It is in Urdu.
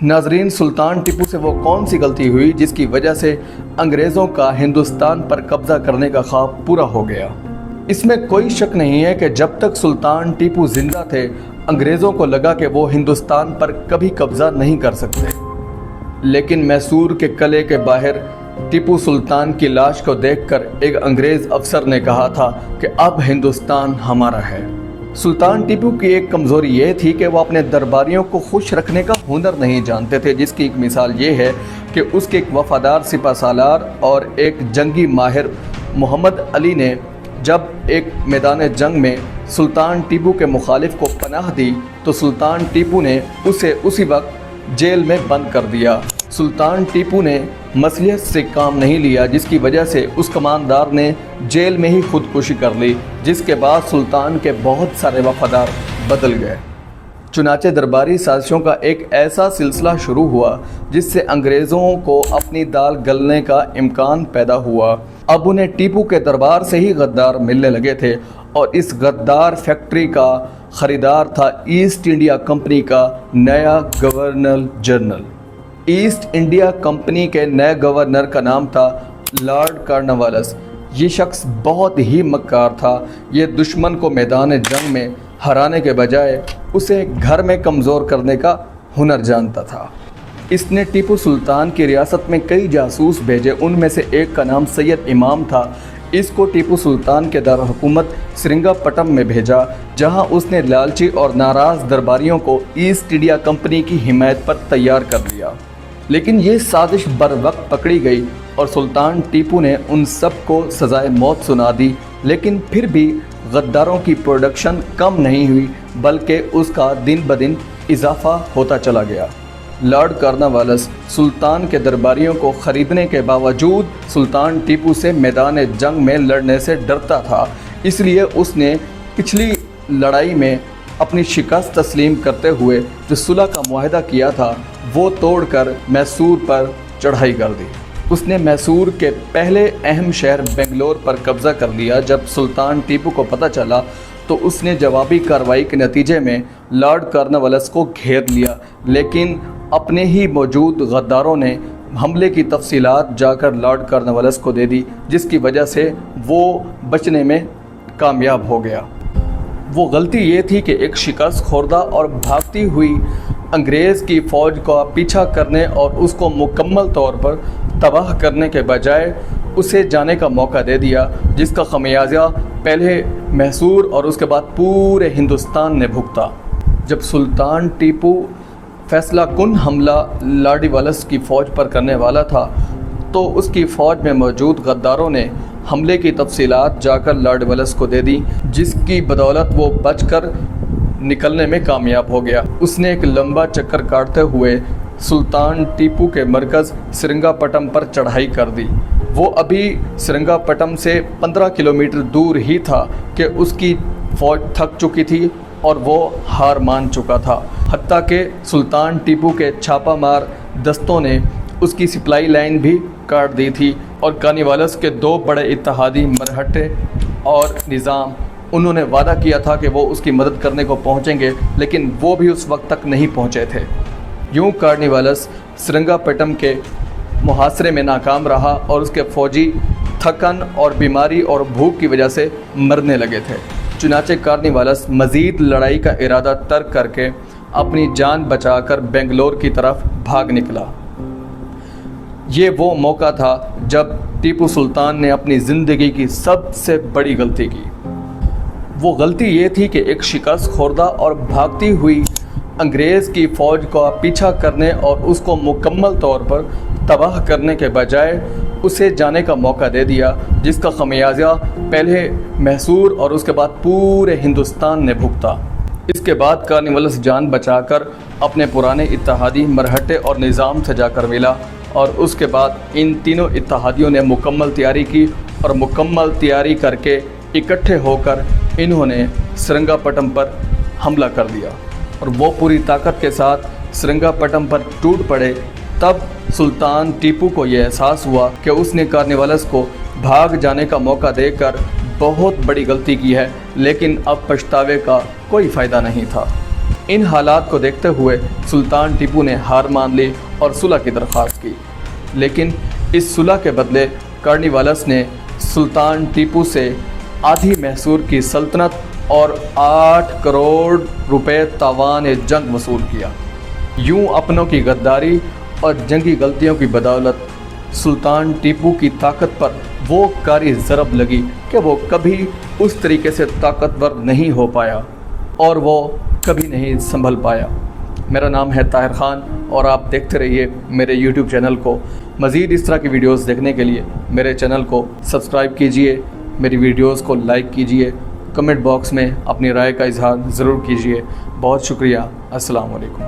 ناظرین، سلطان ٹیپو سے وہ کون سی غلطی ہوئی جس کی وجہ سے انگریزوں کا ہندوستان پر قبضہ کرنے کا خواب پورا ہو گیا؟ اس میں کوئی شک نہیں ہے کہ جب تک سلطان ٹیپو زندہ تھے انگریزوں کو لگا کہ وہ ہندوستان پر کبھی قبضہ نہیں کر سکتے، لیکن میسور کے قلعے کے باہر ٹیپو سلطان کی لاش کو دیکھ کر ایک انگریز افسر نے کہا تھا کہ اب ہندوستان ہمارا ہے۔ سلطان ٹیپو کی ایک کمزوری یہ تھی کہ وہ اپنے درباریوں کو خوش رکھنے کا ہنر نہیں جانتے تھے، جس کی ایک مثال یہ ہے کہ اس کے ایک وفادار سپہ سالار اور ایک جنگی ماہر محمد علی نے جب ایک میدان جنگ میں سلطان ٹیپو کے مخالف کو پناہ دی تو سلطان ٹیپو نے اسے اسی وقت جیل میں بند کر دیا۔ سلطان ٹیپو نے مصلحت سے کام نہیں لیا، جس کی وجہ سے اس کماندار نے جیل میں ہی خودکشی کر لی، جس کے بعد سلطان کے بہت سارے وفادار بدل گئے۔ چنانچہ درباری سازشوں کا ایک ایسا سلسلہ شروع ہوا جس سے انگریزوں کو اپنی دال گلنے کا امکان پیدا ہوا۔ اب انہیں ٹیپو کے دربار سے ہی غدار ملنے لگے تھے، اور اس غدار فیکٹری کا خریدار تھا ایسٹ انڈیا کمپنی کا نیا governor general. East India company کے نئے گورنر کا نام تھا لارڈ کارنوالیس۔ یہ شخص بہت ہی مکار تھا۔ یہ دشمن کو میدان جنگ میں ہرانے کے بجائے اسے گھر میں کمزور کرنے کا ہنر جانتا تھا۔ اس نے ٹیپو سلطان کی ریاست میں کئی جاسوس بھیجے، ان میں سے ایک کا نام سید امام تھا۔ اس کو ٹیپو سلطان کے دارالحکومت سرنگا پٹم میں بھیجا، جہاں اس نے لالچی اور ناراض درباریوں کو ایسٹ انڈیا کمپنی کی حمایت پر تیار کر لیا۔ لیکن یہ سازش بر وقت پکڑی گئی اور سلطان ٹیپو نے ان سب کو سزائے موت سنا دی، لیکن پھر بھی غداروں کی پروڈکشن کم نہیں ہوئی بلکہ اس کا دن بدن اضافہ ہوتا چلا گیا۔ لارڈ کارنوالیس سلطان کے درباریوں کو خریدنے کے باوجود سلطان ٹیپو سے میدان جنگ میں لڑنے سے ڈرتا تھا، اس لیے اس نے پچھلی لڑائی میں اپنی شکست تسلیم کرتے ہوئے جو صلح کا معاہدہ کیا تھا وہ توڑ کر میسور پر چڑھائی کر دی۔ اس نے میسور کے پہلے اہم شہر بنگلور پر قبضہ کر لیا۔ جب سلطان ٹیپو کو پتہ چلا تو اس نے جوابی کارروائی کے نتیجے میں لارڈ کارنوالیس کو گھیر لیا، لیکن اپنے ہی موجود غداروں نے حملے کی تفصیلات جا کر لارڈ کارنوالیس کو دے دی، جس کی وجہ سے وہ بچنے میں کامیاب ہو گیا۔ وہ غلطی یہ تھی کہ ایک شکست خوردہ اور بھاگتی ہوئی انگریز کی فوج کا پیچھا کرنے اور اس کو مکمل طور پر تباہ کرنے کے بجائے اسے جانے کا موقع دے دیا، جس کا خمیازہ پہلے میسور اور اس کے بعد پورے ہندوستان نے بھگتا۔ جب سلطان ٹیپو فیصلہ کن حملہ کارنوالیس کی فوج پر کرنے والا تھا تو اس کی فوج میں موجود غداروں نے حملے کی تفصیلات جا کر کارنوالیس کو دے دی، جس کی بدولت وہ بچ کر نکلنے میں کامیاب ہو گیا۔ اس نے ایک لمبا چکر کاٹتے ہوئے سلطان ٹیپو کے مرکز سرنگا پٹم پر چڑھائی کر دی۔ وہ ابھی سرنگا پٹم سے 15 کلومیٹر دور ہی تھا کہ اس کی فوج تھک چکی تھی اور وہ ہار مان چکا تھا، حتیٰ کہ سلطان ٹیپو کے چھاپہ مار دستوں نے اس کی سپلائی لائن بھی کاٹ دی تھی، اور کارنوالیس کے دو بڑے اتحادی مرہٹے اور نظام، انہوں نے وعدہ کیا تھا کہ وہ اس کی مدد کرنے کو پہنچیں گے، لیکن وہ بھی اس وقت تک نہیں پہنچے تھے۔ یوں کارنوالیس سرنگا پٹم کے محاصرے میں ناکام رہا اور اس کے فوجی تھکن اور بیماری اور بھوک کی وجہ سے مرنے لگے تھے۔ چنانچہ کارنوالیس مزید لڑائی کا ارادہ ترک کر کے اپنی جان بچا کر بنگلور کی طرف بھاگ نکلا۔ یہ وہ موقع تھا جب ٹیپو سلطان نے اپنی زندگی کی سب سے بڑی غلطی کی۔ وہ غلطی یہ تھی کہ ایک شکست خوردہ اور بھاگتی ہوئی انگریز کی فوج کا پیچھا کرنے اور اس کو مکمل طور پر تباہ کرنے کے بجائے اسے جانے کا موقع دے دیا، جس کا خمیازہ پہلے میسور اور اس کے بعد پورے ہندوستان نے بھگتا۔ اس کے بعد کارنوالیس جان بچا کر اپنے پرانے اتحادی مرہٹے اور نظام سے جا کر ملا، اور اس کے بعد ان تینوں اتحادیوں نے مکمل تیاری کی، اور مکمل تیاری کر کے اکٹھے ہو کر انہوں نے سرنگا پٹم پر حملہ کر دیا، اور وہ پوری طاقت کے ساتھ سرنگا پٹم پر ٹوٹ پڑے۔ تب سلطان ٹیپو کو یہ احساس ہوا کہ اس نے کارنوالیس کو بھاگ جانے کا موقع دے کر بہت بڑی غلطی کی ہے، لیکن اب پچھتاوے کا کوئی فائدہ نہیں تھا۔ ان حالات کو دیکھتے ہوئے سلطان ٹیپو نے ہار مان لی اور صلح کی درخواست کی، لیکن اس صلح کے بدلے کارنیوالس نے سلطان ٹیپو سے آدھی میسور کی سلطنت اور 8 کروڑ روپے تاوان جنگ وصول کیا۔ یوں اپنوں کی غداری اور جنگی غلطیوں کی بدولت سلطان ٹیپو کی طاقت پر وہ کاری ضرب لگی کہ وہ کبھی اس طریقے سے طاقتور نہیں ہو پایا اور وہ کبھی نہیں سنبھل پایا۔ میرا نام ہے طاہر خان اور آپ دیکھتے رہیے میرے یوٹیوب چینل کو۔ مزید اس طرح کی ویڈیوز دیکھنے کے لیے میرے چینل کو سبسکرائب کیجئے، میری ویڈیوز کو لائک کیجئے، کمنٹ باکس میں اپنی رائے کا اظہار ضرور کیجئے۔ بہت شکریہ۔ السلام علیکم۔